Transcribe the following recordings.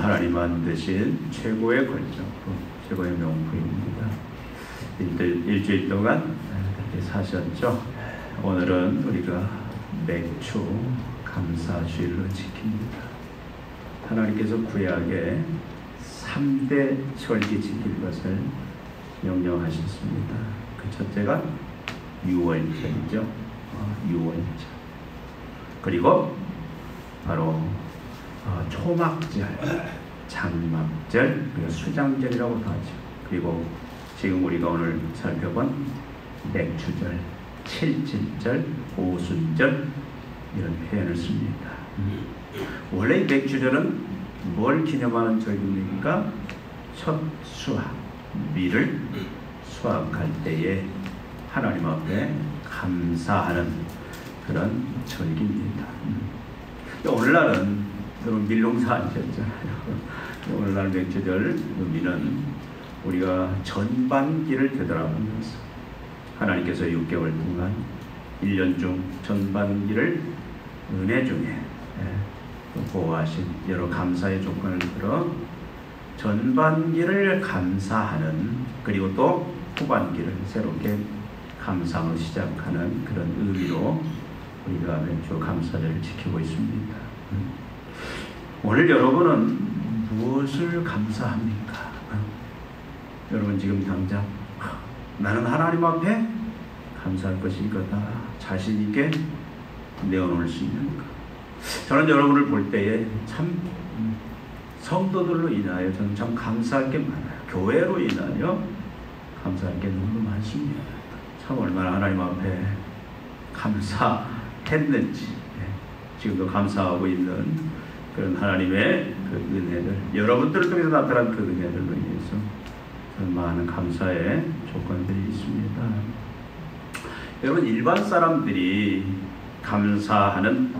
하나님 만드신 최고의 걸작, 최고의 명품입니다. 일주일 동안 그렇게 사셨죠. 오늘은 우리가 맥주 감사주일로 지킵니다. 하나님께서 구약에 3대 절기 지킬 것을 명령하셨습니다. 그 첫째가 유월절이죠. 유월절. 그리고 바로 초막절, 장막절, 그리고 수장절이라고도 하죠. 그리고 지금 우리가 오늘 살펴본 맥주절, 칠칠절, 오순절 이런 표현을 씁니다. 원래 이 맥주절은 뭘 기념하는 절기입니까? 첫 수확, 밀을 수확할 때에 하나님 앞에 감사하는 그런 절기입니다. 오늘날은 여러분 밀농사 아니셨잖아요. 오늘날 맥주절 의미는 우리가 전반기를 되돌아보면서 하나님께서 6개월 동안 1년 중 전반기를 은혜 중에 보호하신 여러 감사의 조건을 들어 전반기를 감사하는, 그리고 또 후반기를 새롭게 감사로 시작하는 그런 의미로 우리가 맥주 감사절을 지키고 있습니다. 오늘 여러분은 무엇을 감사합니까? 여러분 지금 당장 나는 하나님 앞에 감사할 것이 이거다 자신 있게 내어놓을 수 있는가? 저는 여러분을 볼 때에 참 성도들로 인하여 저는 참 감사할 게 많아요. 교회로 인하여 감사할 게 너무 많습니다. 참 얼마나 하나님 앞에 감사했는지, 지금도 감사하고 있는 그런 하나님의 그 은혜들, 여러분들을 통해서 나타난 그 은혜들로 인해서 많은 감사의 조건들이 있습니다. 여러분 일반 사람들이 감사하는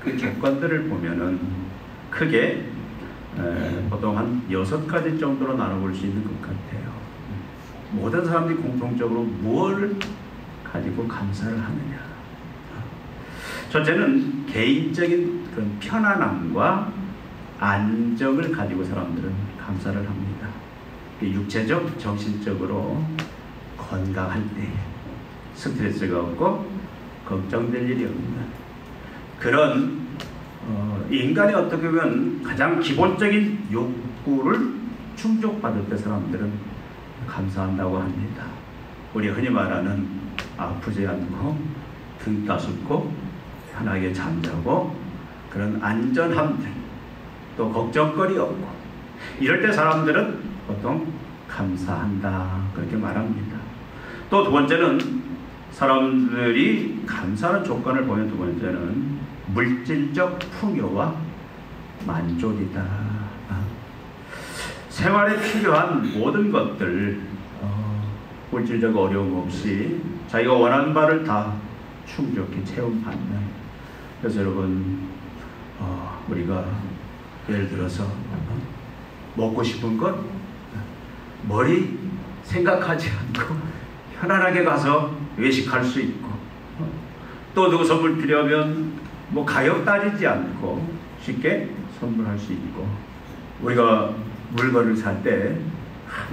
그 조건들을 보면은 크게 보통 한 6가지 정도로 나눠볼 수 있는 것 같아요. 모든 사람들이 공통적으로 뭘 가지고 감사를 하느냐. 첫째는 개인적인 그런 편안함과 안정을 가지고 사람들은 감사를 합니다. 육체적, 정신적으로 건강할 때 스트레스가 없고 걱정될 일이 없는 그런 인간이 어떻게 보면 가장 기본적인 욕구를 충족받을 때 사람들은 감사한다고 합니다. 우리 흔히 말하는 아프지 않고 등 따숩고 편하게 잠자고 그런 안전함들, 또 걱정거리 없고 이럴 때 사람들은 보통 감사한다 그렇게 말합니다. 또 두 번째는 사람들이 감사하는 조건을 보면 두 번째는 물질적 풍요와 만족이다. 생활에 필요한 모든 것들 물질적 어려움 없이 자기가 원하는 바를 다 충족히 체험받는. 그래서 여러분 우리가 예를 들어서 먹고 싶은 것 머리 생각하지 않고 편안하게 가서 외식할 수 있고, 또 누구 선물 필요하면 뭐 가격 따지지 않고 쉽게 선물할 수 있고, 우리가 물건을 살 때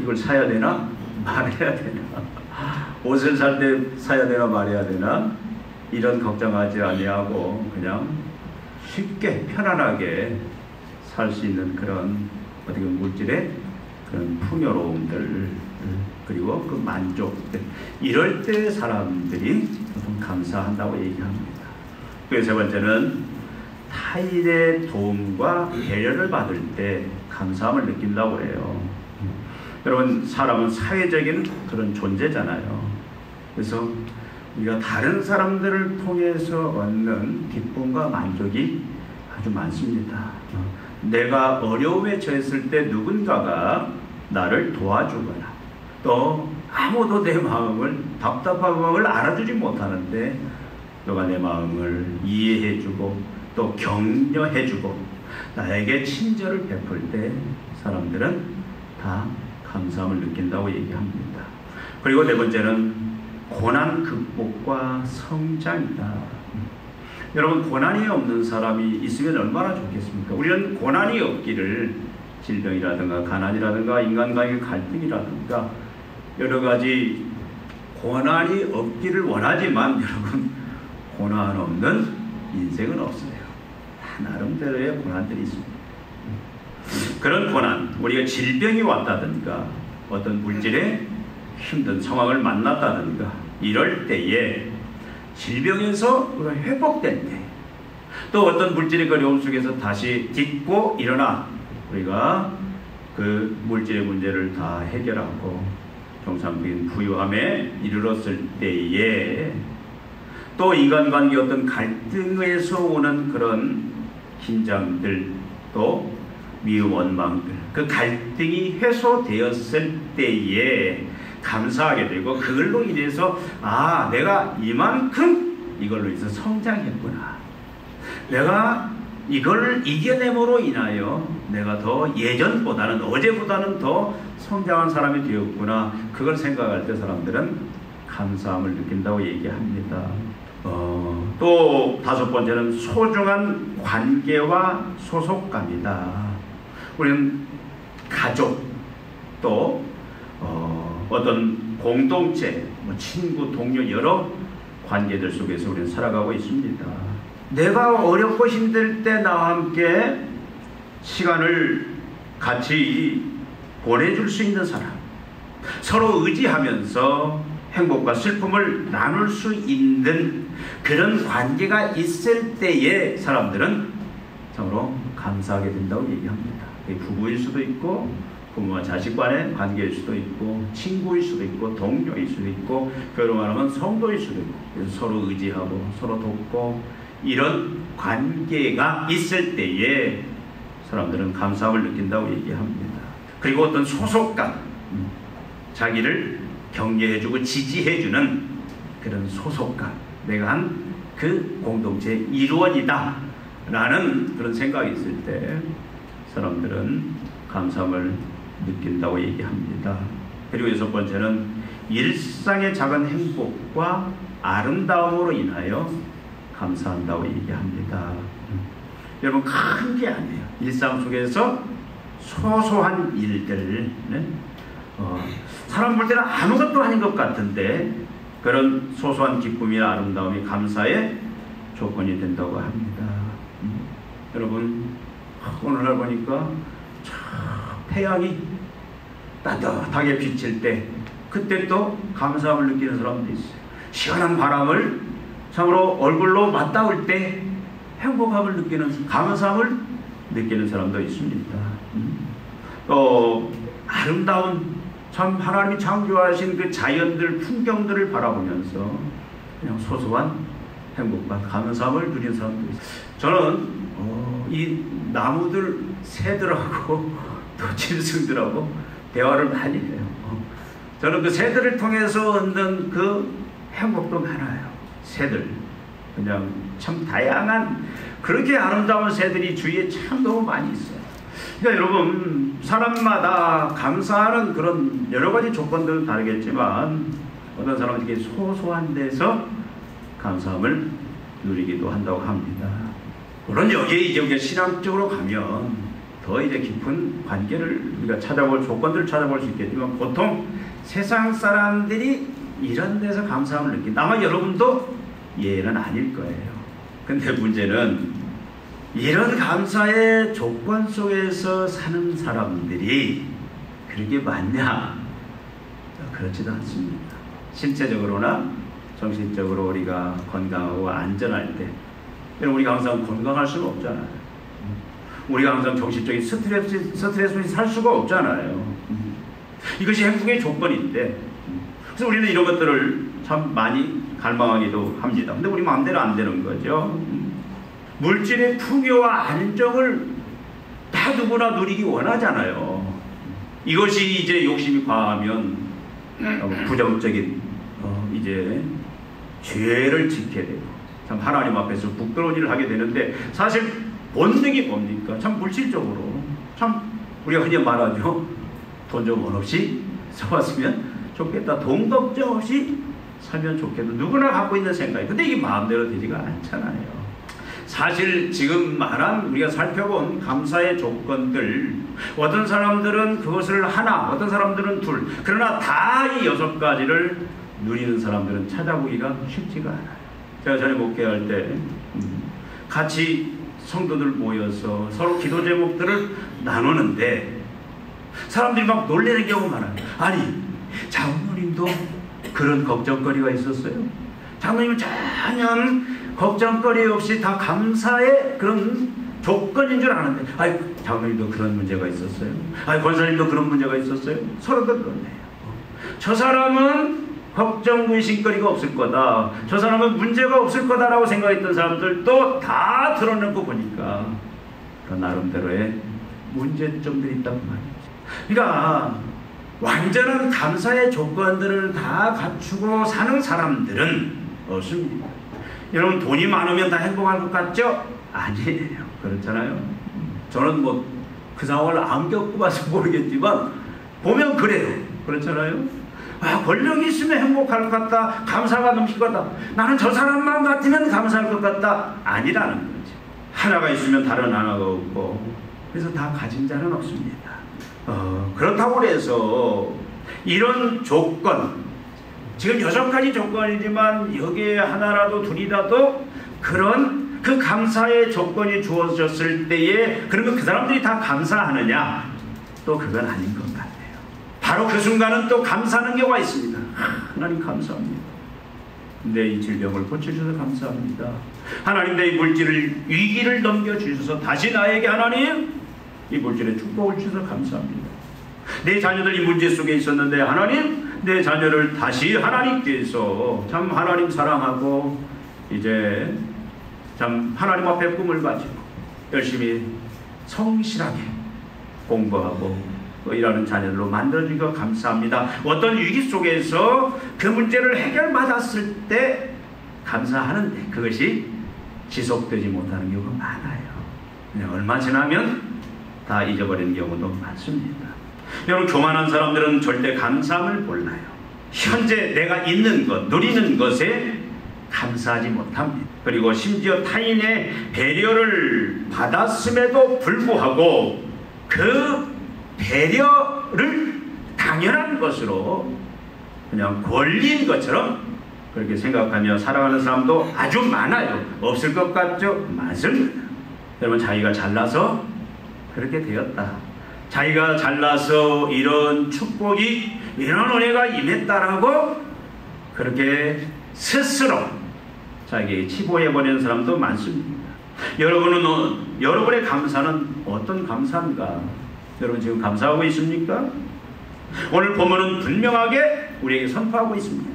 이걸 사야 되나 말해야 되나, 옷을 살 때 사야 되나 말해야 되나 이런 걱정하지 아니하고 그냥 쉽게 편안하게 살 수 있는 그런 어떻게 물질의 그런 풍요로움들, 그리고 그 만족들, 이럴 때 사람들이 보통 감사한다고 얘기합니다. 그리고 세 번째는 타인의 도움과 배려를 받을 때 감사함을 느낀다고 해요. 여러분 사람은 사회적인 그런 존재잖아요. 그래서 우리가 다른 사람들을 통해서 얻는 기쁨과 만족이 아주 많습니다. 내가 어려움에 처했을 때 누군가가 나를 도와주거나, 또 아무도 내 마음을, 답답한 마음을 알아주지 못하는데 너가 내 마음을 이해해주고 또 격려해주고 나에게 친절을 베풀 때 사람들은 다 감사함을 느낀다고 얘기합니다. 그리고 네 번째는 고난 극복과 성장이다. 여러분 고난이 없는 사람이 있으면 얼마나 좋겠습니까? 우리는 고난이 없기를 질병이라든가 가난이라든가 인간관계 갈등이라든가 여러 가지 고난이 없기를 원하지만 여러분, 고난 없는 인생은 없어요. 다 나름대로의 고난들이 있습니다. 그런 고난, 우리가 질병이 왔다든가 어떤 물질의 힘든 상황을 만났다든가 이럴 때에 질병에서 우리가 회복될 때, 또 어떤 물질의 어려움 속에서 다시 딛고 일어나 우리가 그 물질의 문제를 다 해결하고 정상적인 부유함에 이르렀을 때에, 또 인간관계 어떤 갈등에서 오는 그런 긴장들, 또 미움, 원망들, 그 갈등이 해소되었을 때에 감사하게 되고, 그걸로 인해서 내가 이만큼 이걸로 인해서 성장했구나, 내가 이걸 이겨냄으로 인하여 내가 더 예전보다는, 어제보다는 더 성장한 사람이 되었구나, 그걸 생각할 때 사람들은 감사함을 느낀다고 얘기합니다. 또 다섯 번째는 소중한 관계와 소속감이다. 우리는 가족, 또 어떤 공동체, 친구, 동료, 여러 관계들 속에서 우리는 살아가고 있습니다. 내가 어렵고 힘들 때 나와 함께 시간을 같이 보내줄 수 있는 사람, 서로 의지하면서 행복과 슬픔을 나눌 수 있는 그런 관계가 있을 때에 사람들은 참으로 감사하게 된다고 얘기합니다. 부부일 수도 있고, 부모와 자식 간의 관계일 수도 있고, 친구일 수도 있고, 동료일 수도 있고, 결혼하면 성도일 수도 있고, 그래서 서로 의지하고 서로 돕고 이런 관계가 있을 때에 사람들은 감사함을 느낀다고 얘기합니다. 그리고 어떤 소속감, 자기를 격려해주고 지지해주는 그런 소속감, 내가 한 그 공동체의 일원이다 라는 그런 생각이 있을 때 사람들은 감사함을 느낀다고 얘기합니다. 그리고 여섯 번째는 일상의 작은 행복과 아름다움으로 인하여 감사한다고 얘기합니다. 여러분, 큰 게 아니에요. 일상 속에서 소소한 일들, 사람 볼 때는 아무것도 아닌 것 같은데 그런 소소한 기쁨이나 아름다움이 감사의 조건이 된다고 합니다. 여러분, 오늘날 보니까 태양이 따뜻하게 비칠 때 그때 또 감사함을 느끼는 사람도 있어요. 시원한 바람을 참으로 얼굴로 맞닿을 때 행복함을 느끼는, 감사함을 느끼는 사람도 있습니다. 또 아름다운, 참 하나님이 창조하신 그 자연들, 풍경들을 바라보면서 그냥 소소한 행복과 감사함을 누리는 사람도 있어요. 저는 이 나무들, 새들하고 또 짐승들하고 대화를 많이 해요. 저는 그 새들을 통해서 얻는 그 행복도 많아요. 새들, 그냥 참 다양한 그렇게 아름다운 새들이 주위에 참 너무 많이 있어요. 그러니까 여러분, 사람마다 감사하는 그런 여러 가지 조건들은 다르겠지만 어떤 사람은 이렇게 소소한 데서 감사함을 누리기도 한다고 합니다. 물론 여기에 이제 우리가 신앙적으로 가면 더 이제 깊은 관계를 우리가 찾아볼, 조건들을 찾아볼 수 있겠지만 보통 세상 사람들이 이런 데서 감사함을 느낀다. 아마 여러분도 예는 아닐 거예요. 근데 문제는 이런 감사의 조건 속에서 사는 사람들이 그렇게 많냐? 그렇지도 않습니다. 신체적으로나 정신적으로 우리가 건강하고 안전할 때, 우리가 항상 건강할 수는 없잖아요. 우리가 항상 정신적인 스트레스 없이 살 수가 없잖아요. 이것이 행복의 조건인데, 그래서 우리는 이런 것들을 참 많이 갈망하기도 합니다. 근데 우리 마음대로 안 되는 거죠. 물질의 풍요와 안정을 다 누구나 누리기 원하잖아요. 이것이 이제 욕심이 과하면 부정적인 이제 죄를 짓게 되고 참 하나님 앞에서 부끄러운 일을 하게 되는데, 사실 본능이 뭡니까? 참 물질적으로, 참 우리가 흔히 말하죠. 돈 좀 원 없이 써봤으면 좋겠다. 돈 걱정 없이 살면 좋겠다. 누구나 갖고 있는 생각이. 근데 이게 마음대로 되지가 않잖아요. 사실 지금 말한 우리가 살펴본 감사의 조건들, 어떤 사람들은 그것을 하나, 어떤 사람들은 둘. 그러나 다 이 6가지를 누리는 사람들은 찾아보기가 쉽지가 않아요. 제가 전에 목회할 때 같이 성도들 모여서 서로 기도 제목들을 나누는데 사람들이 막 놀라는 경우가 많아요. 아니, 장로님도 그런 걱정거리가 있었어요? 장로님은 전혀 걱정거리 없이 다 감사의 그런 조건인 줄 아는데, 아니, 장로님도 그런 문제가 있었어요? 아니, 권사님도 그런 문제가 있었어요? 서로들 그렇네요. 저 사람은 걱정, 의심거리가 없을 거다, 저 사람은 문제가 없을 거다라고 생각했던 사람들도 다 드러내고 보니까 그런 나름대로의 문제점들이 있단 말이죠. 그러니까 완전한 감사의 조건들을 다 갖추고 사는 사람들은 없습니다. 여러분, 돈이 많으면 다 행복할 것 같죠? 아니에요. 그렇잖아요. 저는 뭐 그 상황을 안 겪고 봐서 모르겠지만 보면 그래요. 그렇잖아요. 아, 권력이 있으면 행복할 것 같다, 감사가 넘칠 것 같다. 나는 저 사람만 같으면 감사할 것 같다. 아니라는 거죠. 하나가 있으면 다른 하나가 없고, 그래서 다 가진 자는 없습니다. 그렇다고 해서 이런 조건, 지금 6가지 조건이지만 여기에 하나라도 둘이라도 그런 그 감사의 조건이 주어졌을 때에 그러면 그 사람들이 다 감사하느냐? 또 그건 아닌 것 같아요. 바로 그 순간은 또 감사하는 경우가 있습니다. 하나님 감사합니다. 내 이 질병을 고쳐주셔서 감사합니다. 하나님, 내 이 물질을, 위기를 넘겨주셔서 다시 나에게 하나님 이 물질의 축복을 주셔서 감사합니다. 내 자녀들 이 문제 속에 있었는데 하나님, 내 자녀를 다시 하나님께서 참 하나님 사랑하고 이제 참 하나님 앞에 꿈을 가지고 열심히 성실하게 공부하고 일하는 자녀들로 만들어주기가 감사합니다. 어떤 위기 속에서 그 문제를 해결받았을 때 감사하는데 그것이 지속되지 못하는 경우가 많아요. 얼마 지나면 다 잊어버리는 경우도 많습니다. 여러분, 교만한 사람들은 절대 감사함을 몰라요. 현재 내가 있는 것, 누리는 것에 감사하지 못합니다. 그리고 심지어 타인의 배려를 받았음에도 불구하고 그 배려를 당연한 것으로 그냥 권리인 것처럼 그렇게 생각하며 살아가는 사람도 아주 많아요. 없을 것 같죠? 맞습니다. 여러분, 자기가 잘나서 그렇게 되었다, 자기가 잘나서 이런 축복이, 이런 은혜가 임했다라고 그렇게 스스로 자기에게 치부해버리는 사람도 많습니다. 여러분은, 여러분의 감사는 어떤 감사인가? 여러분 지금 감사하고 있습니까? 오늘 본문은 분명하게 우리에게 선포하고 있습니다.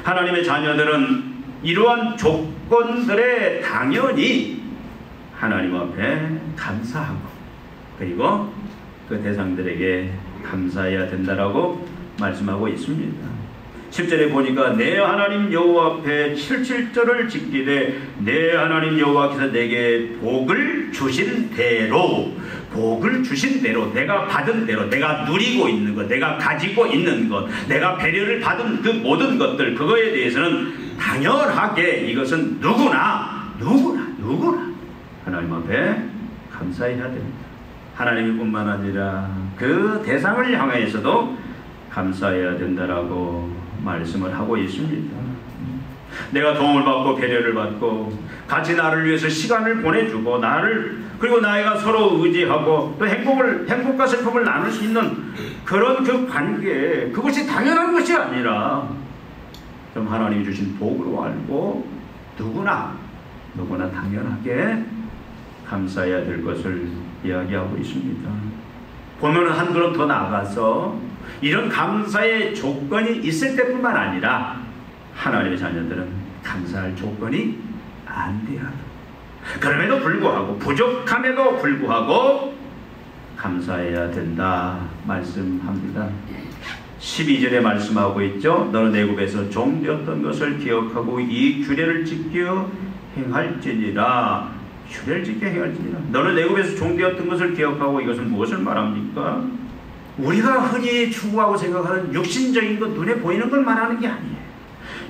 하나님의 자녀들은 이러한 조건들에 당연히 하나님 앞에 감사하고, 그리고 그 대상들에게 감사해야 된다라고 말씀하고 있습니다. 10절에 보니까 내 하나님 여호와 앞에 77절을 지키되 내 하나님 여호와께서 내게 복을 주신 대로, 복을 주신 대로, 내가 받은 대로, 내가 누리고 있는 것, 내가 가지고 있는 것, 내가 배려를 받은 그 모든 것들, 그거에 대해서는 당연하게 이것은 누구나 하나님 앞에 감사해야 됩니다. 하나님 뿐만 아니라 그 대상을 향해서도 감사해야 된다라고 말씀을 하고 있습니다. 내가 도움을 받고 배려를 받고 같이 나를 위해서 시간을 보내주고 그리고 나이가 서로 의지하고 또 행복과 슬픔을 나눌 수 있는 그런 그 관계, 그것이 당연한 것이 아니라 좀 하나님이 주신 복으로 알고 누구나 당연하게 감사해야 될 것을 이야기하고 있습니다. 보면은 한 걸음 더 나아가서 이런 감사의 조건이 있을 때뿐만 아니라 하나님의 자녀들은 감사할 조건이 안 돼요. 그럼에도 불구하고, 부족함에도 불구하고 감사해야 된다 말씀합니다. 12절에 말씀하고 있죠. 너는 애굽에서 종되었던 것을 기억하고 이 규례를 지켜 행할지니라. 규례를 지켜 행할지니라. 너는 애굽에서 종되었던 것을 기억하고, 이것은 무엇을 말합니까? 우리가 흔히 추구하고 생각하는 육신적인 것, 눈에 보이는 걸 말하는 게 아니에요.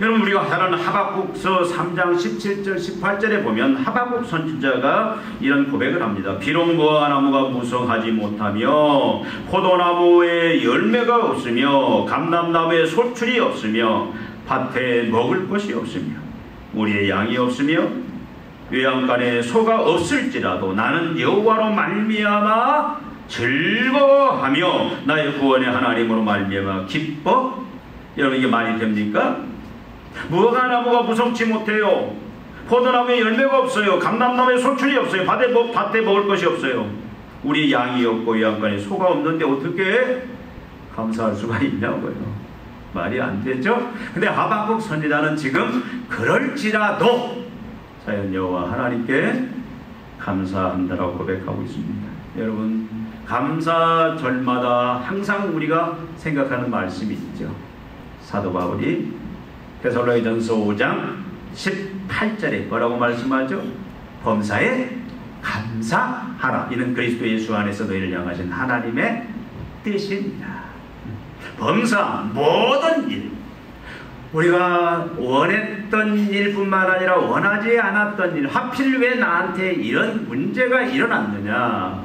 여러분, 우리가 다른 하박국서 3장 17절 18절에 보면 하박국 선지자가 이런 고백을 합니다. 비록 무화과나무가 무성하지 못하며 포도나무에 열매가 없으며 감람나무에 소출이 없으며 밭에 먹을 것이 없으며 우리의 양이 없으며 외양간에 소가 없을지라도 나는 여호와로 말미암아 즐거워하며 나의 구원의 하나님으로 말미암아 기뻐. 여러분, 이게 말이 됩니까? 무화과나무가 무성치 못해요. 포도나무에 열매가 없어요. 감람나무에 소출이 없어요. 밭에 먹을 것이 없어요. 우리 양이 없고 외양간에 소가 없는데 어떻게 감사할 수가 있냐고요. 말이 안 되죠? 근데 하박국 선지자는 지금 그럴지라도 자연 여호와 하나님께 감사한다라고 고백하고 있습니다. 여러분, 감사절마다 항상 우리가 생각하는 말씀이 있죠. 사도 바울이 데살로니가전서 5장 18절에 뭐라고 말씀하죠? 범사에 감사하라. 이는 그리스도 예수 안에서 너희를 향하신 하나님의 뜻입니다. 범사, 모든 일, 우리가 원했던 일뿐만 아니라 원하지 않았던 일, 하필 왜 나한테 이런 문제가 일어났느냐,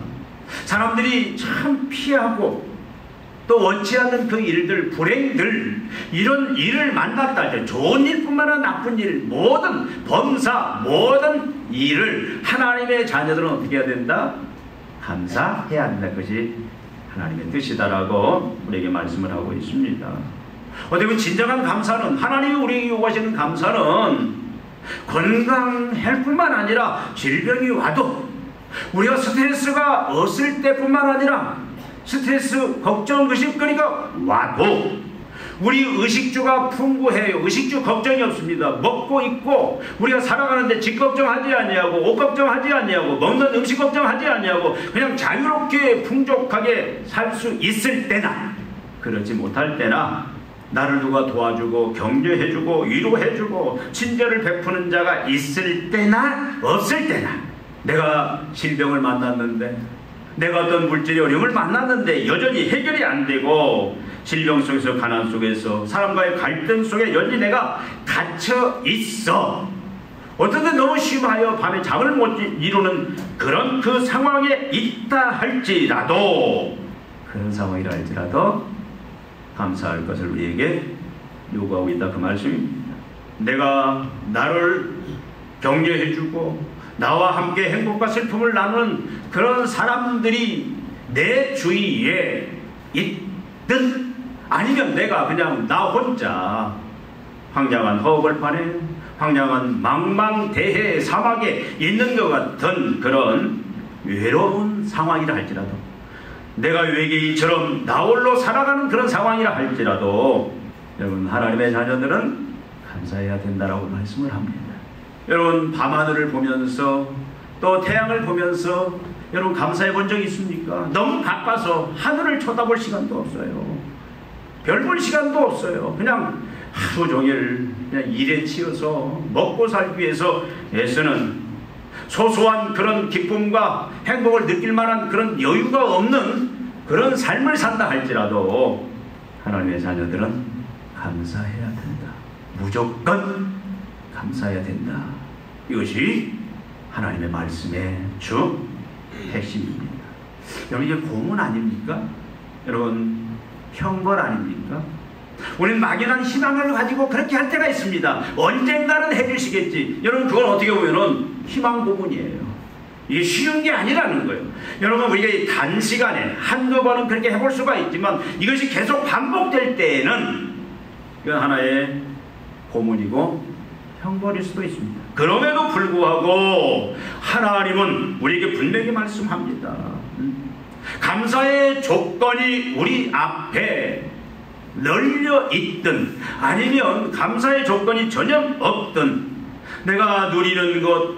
사람들이 참 피하고 또 원치 않는 그 일들, 불행들, 이런 일을 만났다 할 때 좋은 일뿐만 아니라 나쁜 일, 모든 범사, 모든 일을 하나님의 자녀들은 어떻게 해야 된다? 감사해야 한다. 그것이 하나님의 뜻이다라고 우리에게 말씀을 하고 있습니다. 어떻게 보면 진정한 감사는, 하나님이 우리에게 요구하시는 감사는 건강할 뿐만 아니라 질병이 와도, 우리가 스트레스가 없을 때뿐만 아니라 스트레스, 걱정, 의식거리가 와도 우리 의식주가 풍부해요. 의식주 걱정이 없습니다. 먹고 있고 우리가 살아가는데 집 걱정하지 아니하고 옷 걱정하지 아니하고 먹는 음식 걱정하지 아니하고 그냥 자유롭게 풍족하게 살 수 있을 때나, 그렇지 못할 때나 나를 누가 도와주고 격려해주고 위로해주고 친절을 베푸는 자가 있을 때나 없을 때나, 내가 질병을 만났는데, 내가 어떤 물질의 어려움을 만났는데 여전히 해결이 안 되고 질병 속에서, 가난 속에서, 사람과의 갈등 속에 여전히 내가 갇혀 있어. 어떤 때 너무 심하여 밤에 잠을 못 이루는 그런 그 상황에 있다 할지라도, 그런 상황이라 할지라도 감사할 것을 우리에게 요구하고 있다, 그 말씀입니다. 내가 나를 격려해주고 나와 함께 행복과 슬픔을 나누는 그런 사람들이 내 주위에 있든, 아니면 내가 그냥 나 혼자 황량한 허벌판에, 황량한 망망대해 사막에 있는 것 같은 그런 외로운 상황이라 할지라도, 내가 외계인처럼 나홀로 살아가는 그런 상황이라 할지라도, 여러분, 하나님의 자녀들은 감사해야 된다라고 말씀을 합니다. 여러분, 밤하늘을 보면서 또 태양을 보면서 여러분 감사해 본 적 있습니까? 너무 바빠서 하늘을 쳐다볼 시간도 없어요. 별 볼 시간도 없어요. 그냥 하루 종일 그냥 일에 치여서 먹고 살기 위해서 애쓰는, 소소한 그런 기쁨과 행복을 느낄 만한 그런 여유가 없는 그런 삶을 산다 할지라도 하나님의 자녀들은 감사해야 된다. 무조건 감사해야 된다. 이것이 하나님의 말씀의 주 핵심입니다. 여러분, 이게 고문 아닙니까? 여러분, 형벌 아닙니까? 우리는 막연한 희망을 가지고 그렇게 할 때가 있습니다. 언젠가는 해주시겠지. 여러분, 그건 어떻게 보면은 희망 고문이에요. 이게 쉬운 게 아니라는 거예요. 여러분, 우리가 단시간에 한두 번은 그렇게 해볼 수가 있지만 이것이 계속 반복될 때에는 이건 하나의 고문이고 형벌일 수도 있습니다. 그럼에도 불구하고 하나님은 우리에게 분명히 말씀합니다. 감사의 조건이 우리 앞에 널려 있든 아니면 감사의 조건이 전혀 없든, 내가 누리는 것,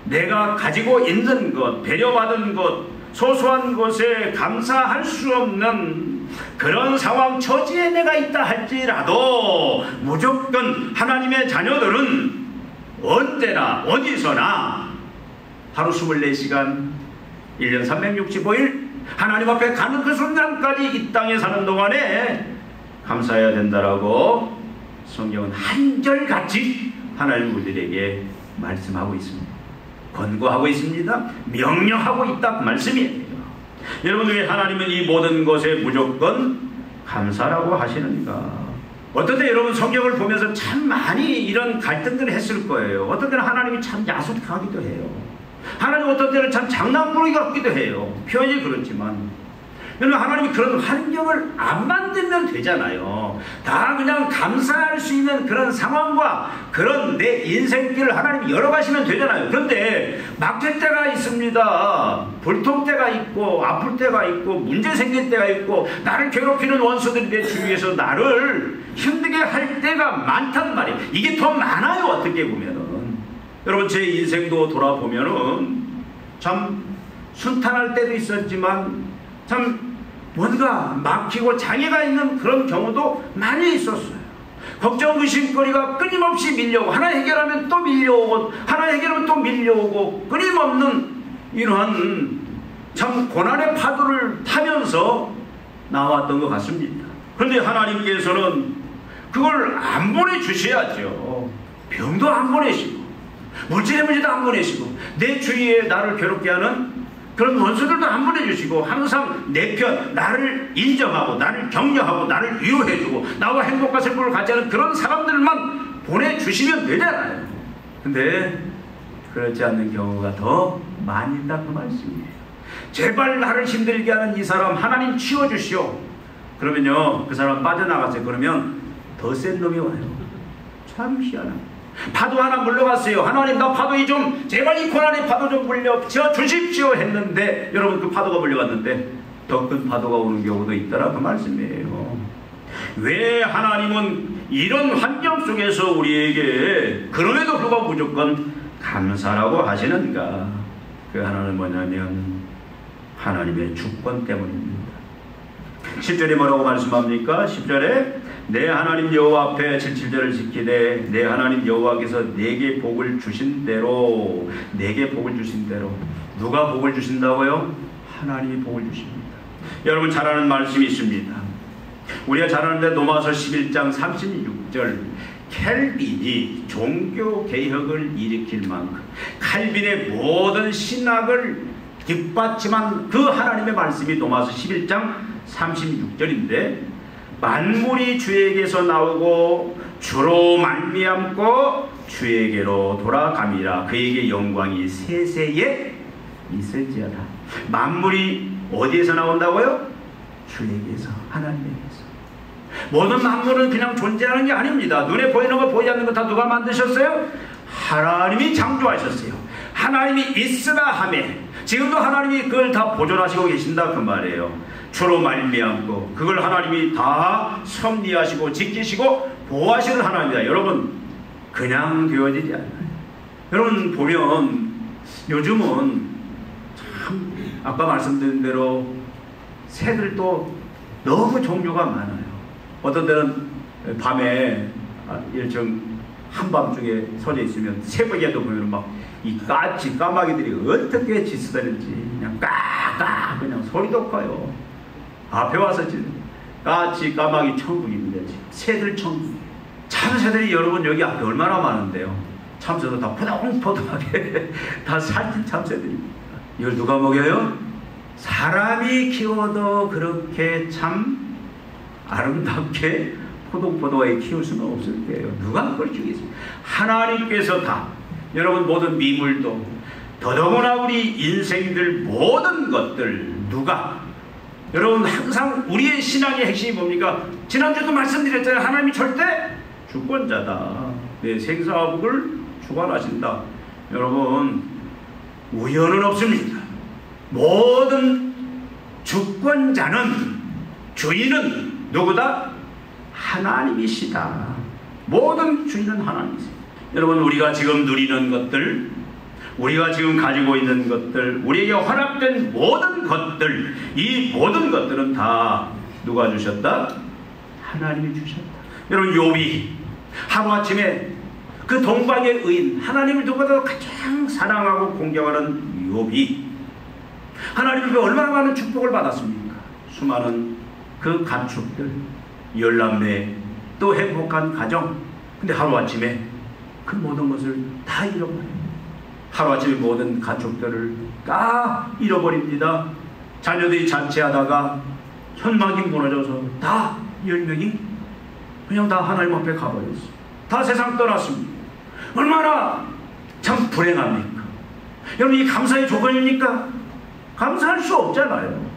내가 가지고 있는 것, 배려받은 것, 소소한 것에 감사할 수 없는 그런 상황 처지에 내가 있다 할지라도 무조건 하나님의 자녀들은 언제나 어디서나 하루 24시간 1년 365일 하나님 앞에 가는 그 순간까지 이 땅에 사는 동안에 감사해야 된다라고 성경은 한결같이 하나님 우리들에게 말씀하고 있습니다. 권고하고 있습니다. 명령하고 있다 그 말씀이에요. 여러분, 왜 하나님은 이 모든 것에 무조건 감사라고 하시는가? 어떤 때 여러분 성경을 보면서 참 많이 이런 갈등들을 했을 거예요. 어떤 때는 하나님이 참 야속하기도 해요. 하나님 어떤 때는 참 장난꾸러기 같기도 해요. 표현이 그렇지만 여러분, 하나님이 그런 환경을 안 만들면 되잖아요. 다 그냥 감사할 수 있는 그런 상황과 그런 내 인생길을 하나님이 열어가시면 되잖아요. 그런데 막힐 때가 있습니다. 불통 때가 있고 아플 때가 있고 문제 생길 때가 있고 나를 괴롭히는 원수들이 내 주위에서 나를 힘들게 할 때가 많단 말이에요. 이게 더 많아요. 어떻게 보면은 여러분, 제 인생도 돌아보면은 참 순탄할 때도 있었지만 참 뭔가 막히고 장애가 있는 그런 경우도 많이 있었어요. 걱정 의심거리가 끊임없이 밀려오고 하나 해결하면 또 밀려오고 하나 해결하면 또 밀려오고 끊임없는 이러한 참 고난의 파도를 타면서 나왔던 것 같습니다. 그런데 하나님께서는 그걸 안 보내주셔야죠. 병도 안 보내시고 물질의 문제도 안 보내시고 내 주위에 나를 괴롭게 하는 그런 원수들도 안 보내주시고 항상 내 편, 나를 인정하고 나를 격려하고 나를 위로해주고 나와 행복과 슬픔을 같이 하는 그런 사람들만 보내주시면 되잖아요. 근데 그렇지 않는 경우가 더 많이 있다 그 말씀이에요. 제발 나를 힘들게 하는 이 사람 하나님 치워주시오. 그러면요 그 사람 빠져나가세요. 그러면 더 센 놈이 와요. 참 희한합니다. 파도 하나 물러갔어요. 하나님 나 파도에 좀 제발 이 고난의 파도 좀 물려 주십시오 했는데 여러분 그 파도가 물려갔는데 더 큰 파도가 오는 경우도 있더라 그 말씀이에요. 왜 하나님은 이런 환경 속에서 우리에게 그럼에도 불구하고 무조건 감사라고 하시는가? 그 하나는 뭐냐면 하나님의 주권 때문입니다. 10절에 뭐라고 말씀합니까? 10절에 내 하나님 여호와 앞에 77절을 지키되 내 하나님 여호와께서 내게 복을 주신 대로 내게 복을 주신 대로 누가 복을 주신다고요? 하나님이 복을 주십니다. 여러분 잘 아는 말씀이 있습니다. 우리가 잘 아는데 로마서 11장 36절 켈빈이 종교개혁을 일으킬 만큼 칼빈의 모든 신학을 뒷받침한 그 하나님의 말씀이 로마서 11장 36절인데 만물이 주에게서 나오고 주로 말미암고 주에게로 돌아감이라 그에게 영광이 세세에 있을지어다. 만물이 어디에서 나온다고요? 주에게서, 하나님에게서. 모든 만물은 그냥 존재하는 게 아닙니다. 눈에 보이는 거 보이지 않는 거 다 누가 만드셨어요? 하나님이 창조하셨어요. 하나님이 있으라 하매 지금도 하나님이 그걸 다 보존하시고 계신다 그 말이에요. 주로 말미암고 그걸 하나님이 다 섭리하시고 지키시고 보호하시는 하나님이다. 여러분 그냥 되어지지 않아요. 여러분 보면 요즘은 참 아까 말씀드린 대로 새들도 너무 종류가 많아요. 어떤 때는 밤에 일정 한밤중에 서져 있으면 새벽에도 보면 막 이 까마귀들이 어떻게 짖으다는지 그냥 까까 그냥 소리도 커요. 앞에 와서 까마귀 천국입니다. 새들 천국. 참새들이 여러분 여기 앞에 얼마나 많은데요. 참새도 다 포동포동하게 다 살찐 참새들입니다. 이걸 누가 먹여요? 사람이 키워도 그렇게 참 아름답게 포동포동하게 키울 수는 없을 거예요. 누가 그걸 키우겠습니까? 하나님께서 다 여러분 모든 미물도 더더구나 우리 인생들 모든 것들 누가 여러분 항상 우리의 신앙의 핵심이 뭡니까? 지난주도 말씀드렸잖아요. 하나님이 절대 주권자다. 내 생사와 복을 주관하신다. 여러분 우연은 없습니다. 모든 주권자는 주인은 누구다? 하나님이시다. 모든 주인은 하나님이세요. 여러분 우리가 지금 누리는 것들 우리가 지금 가지고 있는 것들 우리에게 허락된 모든 것들 이 모든 것들은 다 누가 주셨다? 하나님이 주셨다. 여러분 욥이 하루아침에 그 동방의 의인 하나님을 누구보다 가장 사랑하고 공경하는 욥이 하나님께 얼마나 많은 축복을 받았습니까? 수많은 그 가축들 10남매 또 행복한 가정. 근데 하루아침에 그 모든 것을 다 잃어버려요. 하루아침에 모든 가족들을 다 잃어버립니다. 자녀들이 잔치하다가 현막이 무너져서 다 10명이 그냥 다 하나님 앞에 가버렸어요. 다 세상 떠났습니다. 얼마나 참 불행합니까? 여러분, 이 감사의 조건입니까? 감사할 수 없잖아요.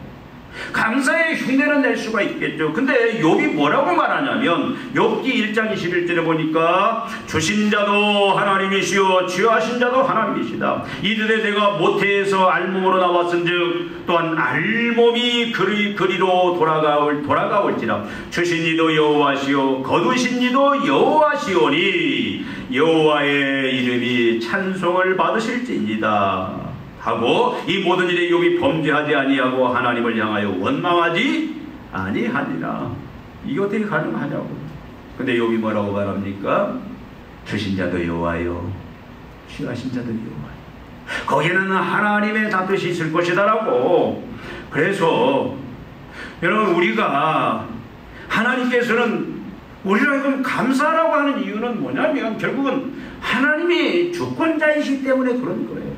감사의 흉내는 낼 수가 있겠죠. 근데 욥이 뭐라고 말하냐면 욥기 1장 21절에 보니까 주신 자도 하나님이시오 취하신 자도 하나님이시다. 이르되 내가 모태에서 알몸으로 나왔은즉 또한 알몸이 그리로 돌아가올지라. 주신 이도 여호와시오 거두신 이도 여호와시오니 여호와의 이름이 찬송을 받으실지니이다 하고, 이 모든 일에 욥이 범죄하지 아니하고 하나님을 향하여 원망하지 아니하니라. 이게 어떻게 가능하냐고. 근데 욥이 뭐라고 말합니까? 주신 자도 여호와요 취하신 자도 여호와요. 거기에는 하나님의 다 뜻이 있을 것이다라고. 그래서 여러분, 우리가 하나님께서는 우리를 하여금 감사라고 하는 이유는 뭐냐면 결국은 하나님이 주권자이시기 때문에 그런 거예요.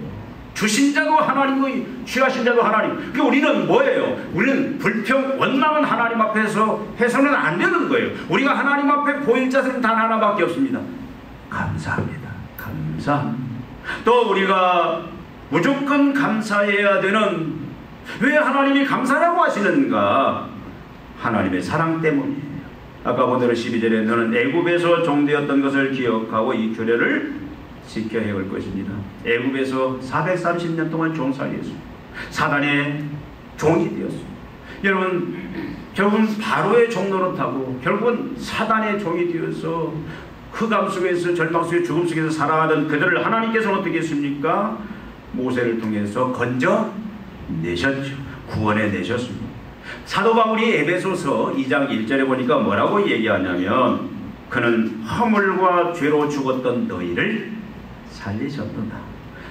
주신 자도 하나님이고 취하신 자도 하나님. 그러니까 우리는 뭐예요? 우리는 원망은 하나님 앞에서 해서는 안 되는 거예요. 우리가 하나님 앞에 보일 자세는 단 하나밖에 없습니다. 감사합니다. 감사. 또 우리가 무조건 감사해야 되는, 왜 하나님이 감사라고 하시는가? 하나님의 사랑 때문이에요. 아까 본대로 12절에 너는 애굽에서 종되었던 것을 기억하고 이 규례를 지켜야 할 것입니다. 애굽에서 430년 동안 종살이했습니다. 사단의 종이 되었습니다. 여러분, 결국은 바로의 종노릇하고 결국은 사단의 종이 되어서 흑암 속에서 절망 속에 죽음 속에서 살아가던 그들을 하나님께서는 어떻게 했습니까? 모세를 통해서 건져내셨죠. 구원해내셨습니다. 사도 바울이 에베소서 2장 1절에 보니까 뭐라고 얘기하냐면 그는 허물과 죄로 죽었던 너희를 살리셨도다.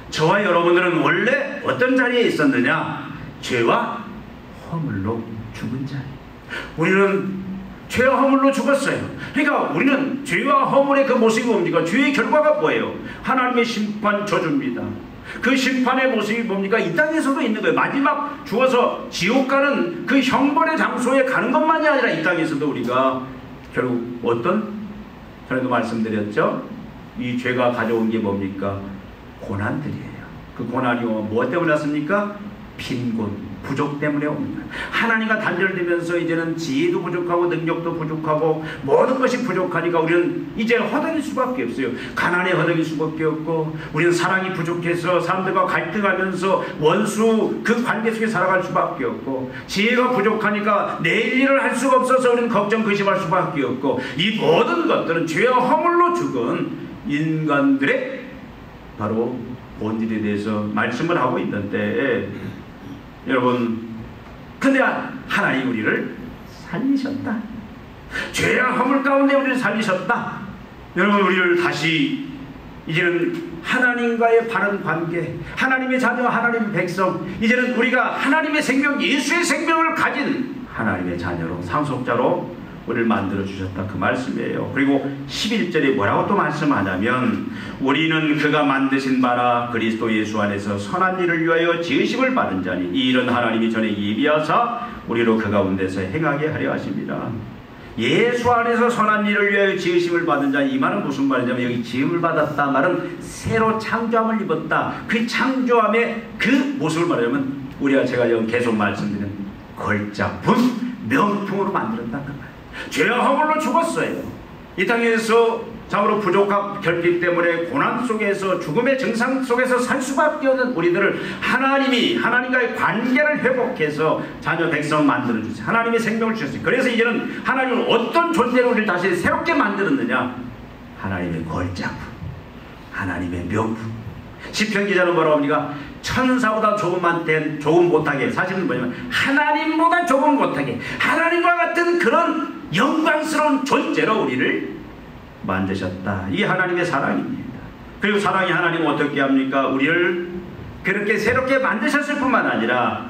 저와 여러분들은 원래 어떤 자리에 있었느냐? 죄와 허물로 죽은 자리. 우리는 죄와 허물로 죽었어요. 그러니까 우리는 죄와 허물의 그 모습이 뭡니까? 죄의 결과가 뭐예요? 하나님의 심판 저주입니다. 그 심판의 모습이 뭡니까? 이 땅에서도 있는 거예요. 마지막 죽어서 지옥 가는 그 형벌의 장소에 가는 것만이 아니라 이 땅에서도 우리가 결국 어떤, 전에도 말씀드렸죠? 이 죄가 가져온 게 뭡니까? 고난들이에요. 그 고난이 무엇 때문에 왔습니까? 빈곤, 부족 때문에 옵니다. 하나님과 단절되면서 이제는 지혜도 부족하고 능력도 부족하고 모든 것이 부족하니까 우리는 이제 허덕일 수밖에 없어요. 가난에 허덕일 수밖에 없고, 우리는 사랑이 부족해서 사람들과 갈등하면서 원수 그 관계 속에 살아갈 수밖에 없고, 지혜가 부족하니까 내일 일을 할 수가 없어서 우리는 걱정 근심할 수밖에 없고, 이 모든 것들은 죄와 허물로 죽은 인간들의 바로 본질에 대해서 말씀을 하고 있는데, 여러분, 근데 하나님 우리를 살리셨다. 죄와 허물 가운데 우리를 살리셨다. 여러분, 우리를 다시 이제는 하나님과의 바른 관계, 하나님의 자녀, 하나님의 백성, 이제는 우리가 하나님의 생명, 예수의 생명을 가진 하나님의 자녀로, 상속자로 우리를 만들어주셨다, 그 말씀이에요. 그리고 11절에 뭐라고 또 말씀하냐면 우리는 그가 만드신 바라 그리스도 예수 안에서 선한 일을 위하여 지으심을 받은 자니 이 일은 하나님이 전에 예비하사 우리로 그 가운데서 행하게 하려 하십니다. 예수 안에서 선한 일을 위하여 지으심을 받은 자, 이 말은 무슨 말이냐면 여기 지음을 받았다 말은 새로 창조함을 입었다. 그 창조함의 그 모습을 말하자면 우리가 제가 여기 계속 말씀드리는 걸작품, 명품으로 만들었다 그 말. 죄와 허물로 죽었어요. 이 땅에서 참으로 부족한 결핍 때문에 고난 속에서 죽음의 증상 속에서 살 수밖에 없는 우리들을 하나님이 하나님과의 관계를 회복해서 자녀 백성 만들어주세요. 하나님의 생명을 주셨어요. 그래서 이제는 하나님은 어떤 존재로 우리를 다시 새롭게 만들었느냐? 하나님의 걸작품, 하나님의 명품. 시편 기자는 뭐라고 합니까? 천사보다 조금 못하게, 사실은 뭐냐면 하나님보다 조금 못하게, 하나님과 같은 그런 영광스러운 존재로 우리를 만드셨다. 이게 하나님의 사랑입니다. 그리고 사랑이 하나님은 어떻게 합니까? 우리를 그렇게 새롭게 만드셨을 뿐만 아니라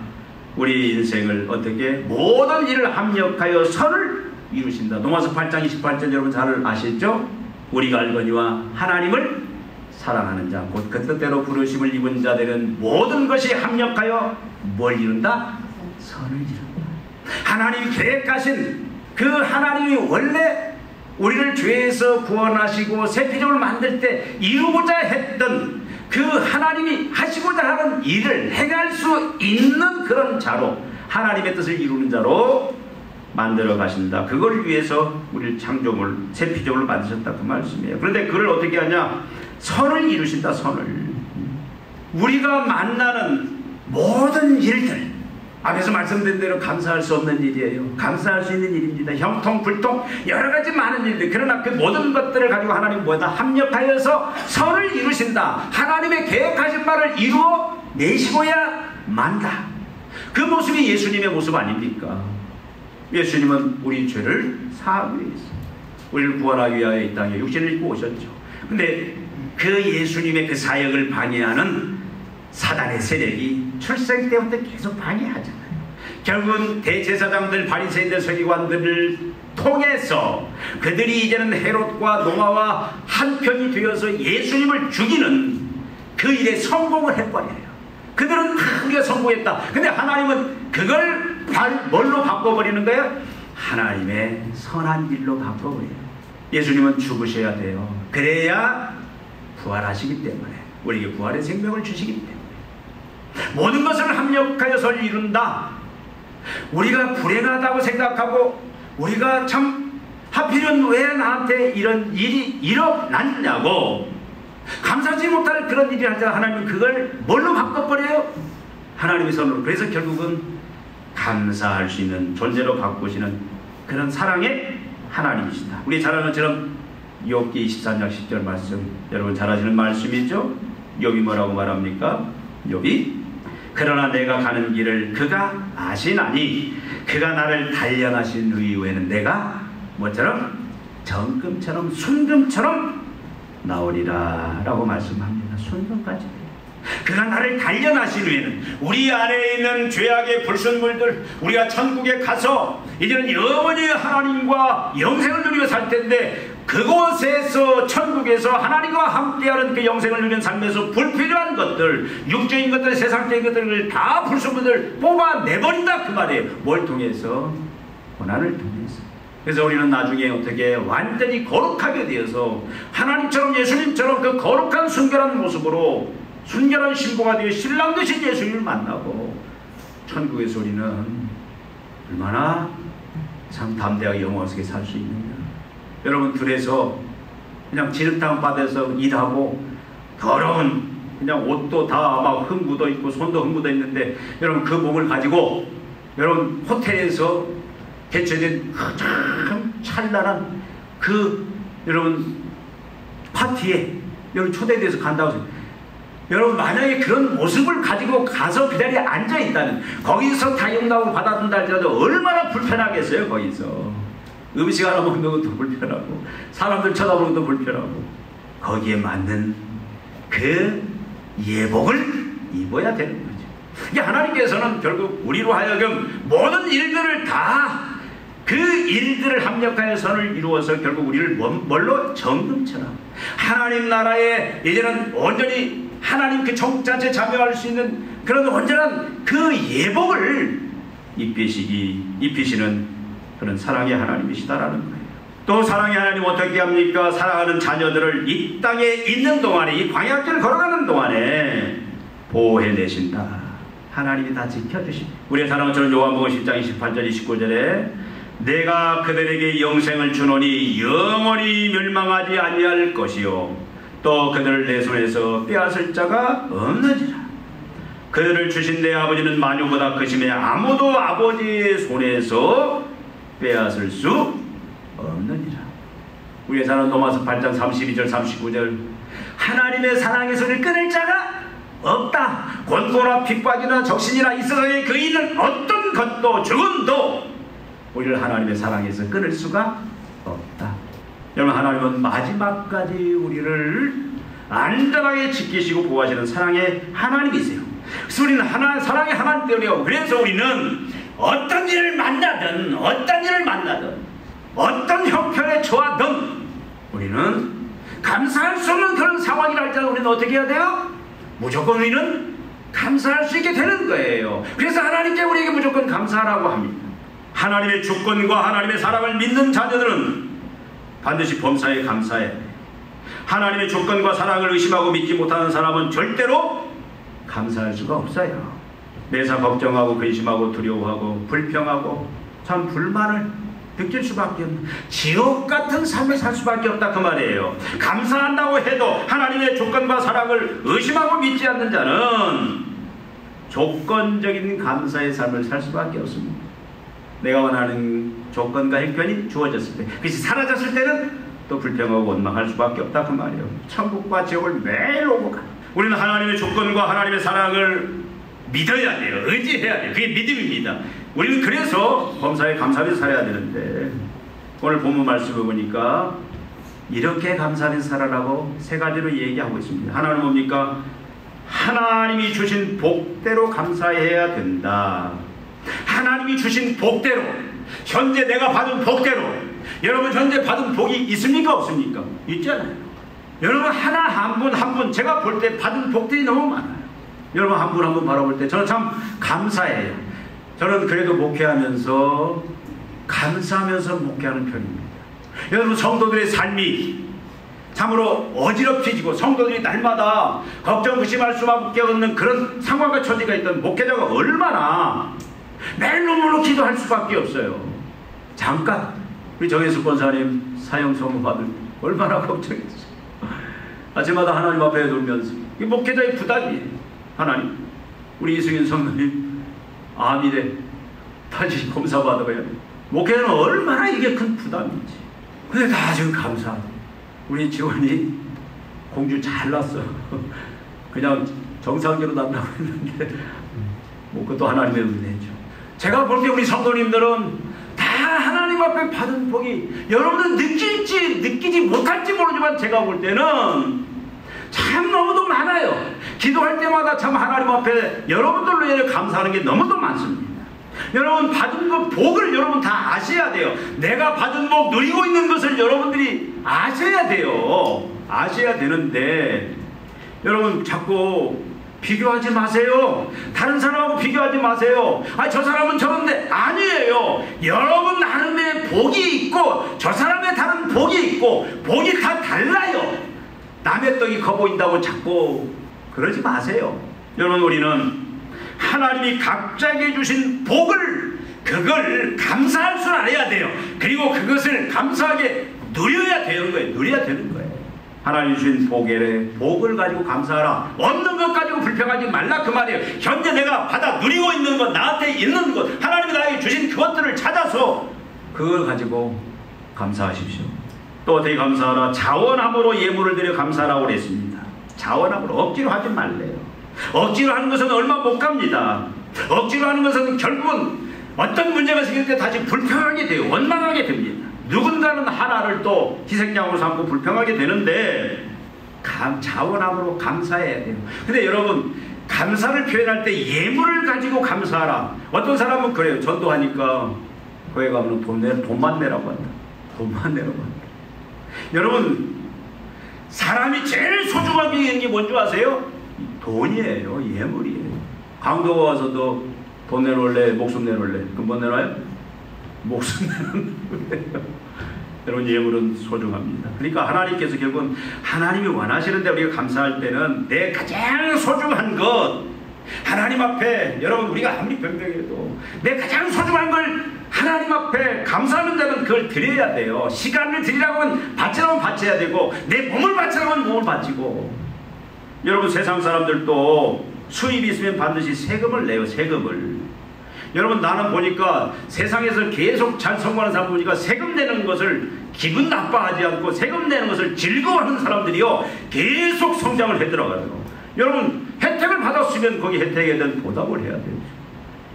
우리 인생을 어떻게 모든 일을 합력하여 선을 이루신다. 로마서 8장 28절 여러분 잘 아시죠? 우리가 알거니와 하나님을 사랑하는 자 곧 그 뜻대로 부르심을 입은 자들은 모든 것이 합력하여 뭘 이룬다? 선을 이룬다. 하나님이 계획하신 그 하나님이 원래 우리를 죄에서 구원하시고 새 피조를 만들 때 이루고자 했던 그 하나님이 하시고자 하는 일을 행할 수 있는 그런 자로, 하나님의 뜻을 이루는 자로 만들어 가신다. 그걸 위해서 우리를 창조물, 새 피조물을 만드셨다, 그 말씀이에요. 그런데 그걸 어떻게 하냐? 선을 이루신다. 선을. 우리가 만나는 모든 일들, 앞에서 말씀드린 대로 감사할 수 없는 일이에요. 감사할 수 있는 일입니다. 형통, 불통, 여러 가지 많은 일들. 그러나 그 모든 것들을 가지고 하나님 뭐다? 합력하여서 선을 이루신다. 하나님의 계획하신 바를 이루어 내시고야 만다. 그 모습이 예수님의 모습 아닙니까? 예수님은 우리 죄를 사하기 위해서, 우리를 구원하기 위하여 이 땅에 육신을 입고 오셨죠. 근데 그 예수님의 그 사역을 방해하는 사단의 세력이 출생 때부터 계속 방해하잖아요. 결국은 대제사장들, 바리새인들, 서기관들을 통해서 그들이 이제는 헤롯과 노마와 한편이 되어서 예수님을 죽이는 그 일에 성공을 해버려요. 그들은 다 우리가 성공했다. 근데 하나님은 그걸 뭘로 바꿔버리는 거예요? 하나님의 선한 일로 바꿔버려요. 예수님은 죽으셔야 돼요. 그래야 부활하시기 때문에, 우리에게 부활의 생명을 주시기 때문에 모든 것을 합력하여서 이룬다. 우리가 불행하다고 생각하고 우리가 참 하필은 왜 나한테 이런 일이 일어났냐고 감사하지 못할 그런 일이 하자 하나님은 그걸 뭘로 바꿔버려요? 하나님의 선으로. 그래서 결국은 감사할 수 있는 존재로 바꾸시는 그런 사랑의 하나님이시다. 우리 잘 아는 것처럼 욥기 23장 10절 말씀, 여러분 잘 아시는 말씀이죠? 욥이 뭐라고 말합니까? 욥이 그러나 내가 가는 길을 그가 아시나니 그가 나를 단련하신 이후에는 내가 뭐처럼? 정금처럼 순금처럼 나오리라 라고 말씀합니다. 순금까지. 그가 나를 단련하신 후에는 우리 안에 있는 죄악의 불순물들, 우리가 천국에 가서 이제는 영원히 하나님과 영생을 누리며 살 텐데, 그곳에서 천국에서 하나님과 함께하는 그 영생을 누리는 삶에서 불필요한 것들, 육적인 것들, 세상적인 것들을 다 불순물들 뽑아내버린다 그 말이에요. 뭘 통해서? 고난을 통해서. 그래서 우리는 나중에 어떻게 완전히 거룩하게 되어서 하나님처럼, 예수님처럼 그 거룩한 순결한 모습으로 순결한 신부가 되어 신랑 되신 예수님을 만나고 천국에서 우리는 얼마나 참 담대하게 영광 속에 살 수 있느냐. 여러분, 들에서 그냥 지름땅 바다에서 일하고 더러운 그냥 옷도 다 막 흠 묻어 있고 손도 흠 묻어 있는데, 여러분 그 몸을 가지고 여러분 호텔에서 개최된 참 찬란한 그 여러분 파티에 여러분 초대돼서 간다고 해서, 여러분 만약에 그런 모습을 가지고 가서 그 자리에 앉아있다면, 거기서 다용나고 받아준다 할지라도 얼마나 불편하겠어요. 거기서 음식 하나 먹는 것도 불편하고 사람들 쳐다보는 것도 불편하고, 거기에 맞는 그 예복을 입어야 되는 거죠. 이게 하나님께서는 결국 우리로 하여금 모든 일들을 다 그 일들을 합력하여 선을 이루어서 결국 우리를 뭘로? 정금처럼 하나님 나라에 이제는 온전히 하나님 그 정자체 참여할 수 있는 그런 온전한 그 예복을 입히시는 그런 사랑의 하나님이시다라는 거예요. 또 사랑의 하나님 어떻게 합니까? 사랑하는 자녀들을 이 땅에 있는 동안에, 이 광야길을 걸어가는 동안에 보호해내신다. 하나님이 다 지켜주십니다. 우리의 사랑은 저는 요한복음 10장 28절 29절에 내가 그들에게 영생을 주노니 영원히 멸망하지 아니할 것이요 또 그들을 내 손에서 빼앗을 자가 없느니라. 그들을 주신 내 아버지는 만유보다 크심에 아무도 아버지의 손에서 빼앗을 수 없느니라. 우리의 사랑은 로마서 8장 32절 39절 하나님의 사랑의 손을 끊을 자가 없다. 권고나 핍박이나 적신이나 이 세상에 그 있는 어떤 것도 죽음도 우리를 하나님의 사랑에서 끊을 수가 없다. 여러분, 하나님은 마지막까지 우리를 안전하게 지키시고 보호하시는 사랑의 하나님이세요. 그래서 우리는 사랑의 하나님 때문에, 그래서 우리는 어떤 일을 만나든 어떤 형편에 처하든 우리는 감사할 수 없는 그런 상황이라 할지라도 우리는 어떻게 해야 돼요? 무조건 우리는 감사할 수 있게 되는 거예요. 그래서 하나님께 우리에게 무조건 감사하라고 합니다. 하나님의 주권과 하나님의 사랑을 믿는 자녀들은 반드시 범사에 감사해. 하나님의 주권과 사랑을 의심하고 믿지 못하는 사람은 절대로 감사할 수가 없어요. 매사 걱정하고 근심하고 두려워하고 불평하고 참 불만을 느낄 수밖에 없는 지옥 같은 삶을 살 수밖에 없다 그 말이에요. 감사한다고 해도 하나님의 조건과 사랑을 의심하고 믿지 않는 자는 조건적인 감사의 삶을 살 수밖에 없습니다. 내가 원하는 조건과 형편이 주어졌을 때, 그것이 사라졌을 때는 또 불평하고 원망할 수밖에 없다 그 말이에요. 천국과 지옥을 매일 오고 가. 우리는 하나님의 조건과 하나님의 사랑을 믿어야 돼요. 의지해야 돼요. 그게 믿음입니다. 우리는 그래서 범사에 감사하면서 살아야 되는데, 오늘 본문 말씀을 보니까 이렇게 감사하면서 살아라고 세 가지로 얘기하고 있습니다. 하나는 뭡니까? 하나님이 주신 복대로 감사해야 된다. 하나님이 주신 복대로, 현재 내가 받은 복대로. 여러분 현재 받은 복이 있습니까? 없습니까? 있잖아요. 여러분 하나 한 분 한 분 제가 볼 때 받은 복들이 너무 많아요. 여러분 한 분 한 분 바라볼 때 저는 참 감사해요. 저는 그래도 목회하면서 감사하면서 목회하는 편입니다. 여러분 성도들의 삶이 참으로 어지럽혀지고 성도들이 날마다 걱정 의심할 수밖에 없는 그런 상황과 처지가 있던 목회자가 얼마나 매일 눈물로 기도할 수밖에 없어요. 잠깐 우리 정혜숙 권사님 사형 선고 받을 얼마나 걱정했어요. 아침마다 하나님 앞에 놀면서 이 목회자의 부담이에요. 하나님 우리 이승윤 성도님 암이래 다시 검사 받아봐야 돼. 목회자는 얼마나 이게 큰 부담인지. 근데 다 지금 감사하다. 우리 지원이 공주 잘 났어. 그냥 정상적으로 난다고 했는데 뭐 그것도 하나님의 은혜죠. 제가 볼 때 우리 성도님들은 다 하나님 앞에 받은 복이 여러분들 느낄지 느끼지 못할지 모르지만 제가 볼 때는 참 너무도 많아요. 기도할 때마다 참 하나님 앞에 여러분들로 인해 감사하는 게 너무도 많습니다. 여러분 받은 그 복을 여러분 다 아셔야 돼요. 내가 받은 복 누리고 있는 것을 여러분들이 아셔야 돼요. 아셔야 되는데 여러분 자꾸 비교하지 마세요. 다른 사람하고 비교하지 마세요. 아, 저 사람은 저런데 아니에요. 여러분 나름의 복이 있고 저 사람의 다른 복이 있고 복이 다 달라요. 남의 떡이 커 보인다고 자꾸 그러지 마세요. 여러분 우리는 하나님이 각자에게 주신 복을 그걸 감사할 줄 알아야 돼요. 그리고 그것을 감사하게 누려야 되는 거예요. 누려야 되는 거예요. 하나님 주신 복을 가지고 감사하라. 얻는 것 가지고 불평하지 말라 그 말이에요. 현재 내가 받아 누리고 있는 것, 나한테 있는 것, 하나님이 나에게 주신 그것들을 찾아서 그걸 가지고 감사하십시오. 또 어떻게 감사하라? 자원함으로 예물을 드려 감사하라고 그랬습니다. 자원함으로 억지로 하지 말래요. 억지로 하는 것은 얼마 못 갑니다. 억지로 하는 것은 결국은 어떤 문제가 생길 때 다시 불평하게 돼요. 원망하게 됩니다. 누군가는 하나를 또 희생양으로 삼고 불평하게 되는데 자원함으로 감사해야 돼요. 근데 여러분 감사를 표현할 때 예물을 가지고 감사하라. 어떤 사람은 그래요. 전도하니까 거기 가면 돈만 내라고 한다. 돈만 내라고 한다. 여러분 사람이 제일 소중하게 있는 게 뭔지 아세요? 돈이에요. 예물이에요. 강도 와서도 돈 내놓을래? 목숨 내놓을래? 그럼 뭐 내놔요? 목숨 내놓는 여러분 예물은 소중합니다. 그러니까 하나님께서 결국은 하나님이 원하시는데 우리가 감사할 때는 내 가장 소중한 것 하나님 앞에 여러분 우리가 아무리 변명해도 내 가장 소중한 걸 하나님 앞에 감사하는 자는 그걸 드려야 돼요. 시간을 드리라고 하면 바치라면 바쳐야 되고 내 몸을 바치라고 하면 몸을 바치고. 여러분 세상 사람들도 수입이 있으면 반드시 세금을 내요. 세금을. 여러분 나는 보니까 세상에서 계속 잘 성공하는 사람 보니까 세금 내는 것을 기분 나빠하지 않고 세금 내는 것을 즐거워하는 사람들이요 계속 성장을 해 들어가요. 여러분 혜택을 받았으면 거기 혜택에 대한 보답을 해야 돼요.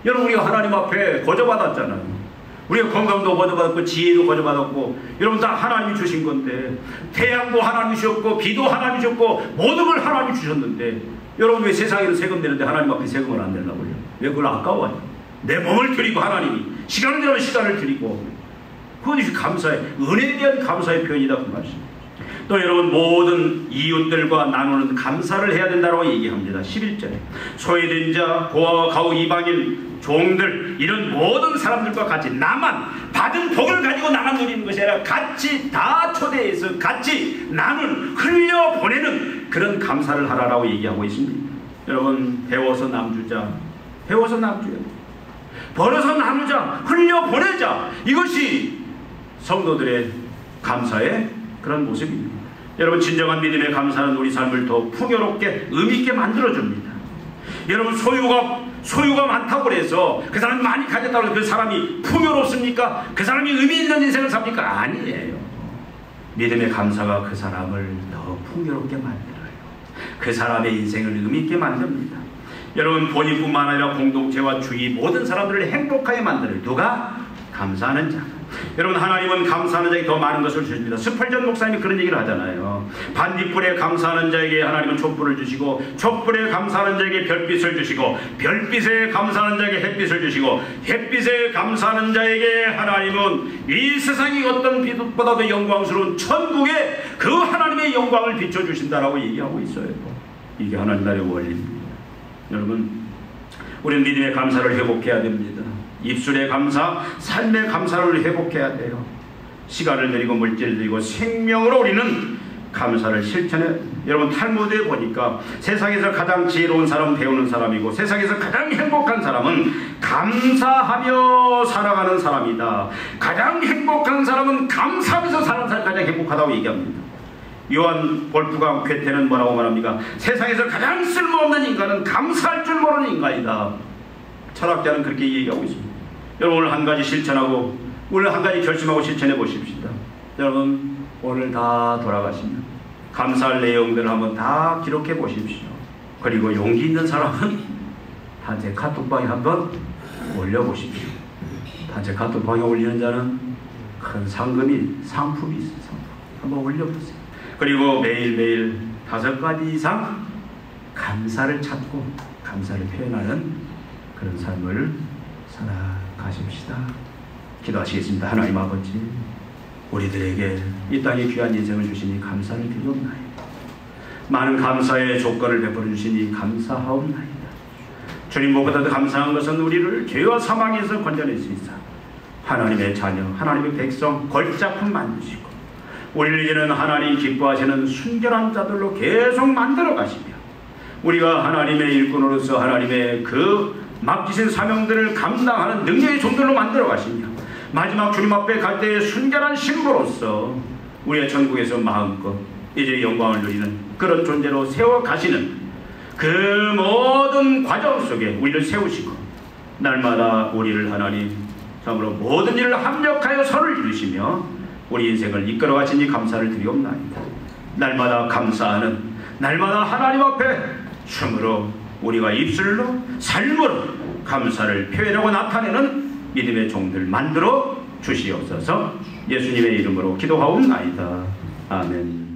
여러분 우리가 하나님 앞에 거저받았잖아요. 우리가 건강도 거저받았고 지혜도 거저받았고 여러분 다 하나님이 주신 건데 태양도 하나님이 주셨고 비도 하나님이 주셨고 모든 걸 하나님이 주셨는데 여러분 왜 세상에는 세금 내는데 하나님 앞에 세금을 안 내려고요? 왜 그걸 아까워요? 내 몸을 드리고 하나님이 시간을 내면 시간을 드리고 그것이 감사의, 은혜에 대한 감사의 표현이다 그 말씀입니다. 또 여러분, 모든 이웃들과 나누는 감사를 해야 된다고 얘기합니다. 11절에 소외된 자, 고아와 가우, 이방인, 종들, 이런 모든 사람들과 같이 나만 받은 복을 가지고 나만 누리는 것이 아니라 같이 다 초대해서 같이 나는 흘려보내는 그런 감사를 하라라고 얘기하고 있습니다. 여러분, 배워서 남주자, 배워서 남주자, 벌어서 나누자, 흘려보내자, 이것이 성도들의 감사의 그런 모습입니다. 여러분, 진정한 믿음의 감사는 우리 삶을 더 풍요롭게 의미있게 만들어줍니다. 여러분, 소유가 많다고 해서 그 사람이 많이 가졌다고 해서 그 사람이 풍요롭습니까? 그 사람이 의미 있는 인생을 삽니까? 아니에요. 믿음의 감사가 그 사람을 더 풍요롭게 만들어요. 그 사람의 인생을 의미 있게 만듭니다. 여러분, 본인뿐만 아니라 공동체와 주위 모든 사람들을 행복하게 만들어요. 누가? 감사하는 자. 여러분, 하나님은 감사하는 자에게 더 많은 것을 주십니다. 스펄전 목사님이 그런 얘기를 하잖아요. 반딧불에 감사하는 자에게 하나님은 촛불을 주시고, 촛불에 감사하는 자에게 별빛을 주시고, 별빛에 감사하는 자에게 햇빛을 주시고, 햇빛에 감사하는 자에게 하나님은 이 세상이 어떤 빛보다도 영광스러운 천국에 그 하나님의 영광을 비춰주신다라고 얘기하고 있어요. 이게 하나님 나라의 원리입니다. 여러분, 우리는 믿음의 감사를 회복해야 됩니다. 입술의 감사, 삶의 감사를 회복해야 돼요. 시간을 드리고 물질을 드리고 생명으로 우리는 감사를 실천해. 여러분, 탈무드에 보니까 세상에서 가장 지혜로운 사람은 배우는 사람이고, 세상에서 가장 행복한 사람은 감사하며 살아가는 사람이다. 가장 행복한 사람은 감사하면서 사는 사람이 가장 행복하다고 얘기합니다. 요한 볼프강 괴테는 뭐라고 말합니까? 세상에서 가장 쓸모없는 인간은 감사할 줄 모르는 인간이다. 철학자는 그렇게 얘기하고 있습니다. 여러분, 오늘 한 가지 실천하고, 오늘 한 가지 결심하고 실천해 보십시다. 여러분, 오늘 다 돌아가시면 감사할 내용들을 한번 다 기록해 보십시오. 그리고 용기 있는 사람은 단체 카톡방에 한번 올려보십시오. 단체 카톡방에 올리는 자는 큰 상품이 있어요. 한번 올려보세요. 그리고 매일매일 5가지 이상 감사를 찾고 감사를 표현하는 그런 삶을 살아가십시다. 기도하시겠습니다. 하나님 아버지, 우리들에게 이 땅에 귀한 인생을 주시니 감사를 드리옵나이다. 많은 감사의 조건을 베풀어 주시니 감사하옵나이다. 주님, 무엇보다도 감사한 것은 우리를 죄와 사망에서 건져낼 수 있어 하나님의 자녀, 하나님의 백성, 걸작품 만드시고 우리를 이제는 하나님 기뻐하시는 순결한 자들로 계속 만들어 가시며, 우리가 하나님의 일꾼으로서 하나님의 그 맡기신 사명들을 감당하는 능력의 종들로 만들어 가시며, 마지막 주님 앞에 갈 때의 순결한 신부로서 우리의 천국에서 마음껏 이제 영광을 누리는 그런 존재로 세워 가시는 그 모든 과정 속에 우리를 세우시고, 날마다 우리를 하나님 참으로 모든 일을 합력하여 선을 이루시며 우리 인생을 이끌어 가시니 감사를 드리옵나이다. 날마다 감사하는, 날마다 하나님 앞에 춤으로, 우리가 입술로, 삶으로 감사를 표현하고 나타내는 믿음의 종들 만들어 주시옵소서. 예수님의 이름으로 기도하옵나이다. 아멘.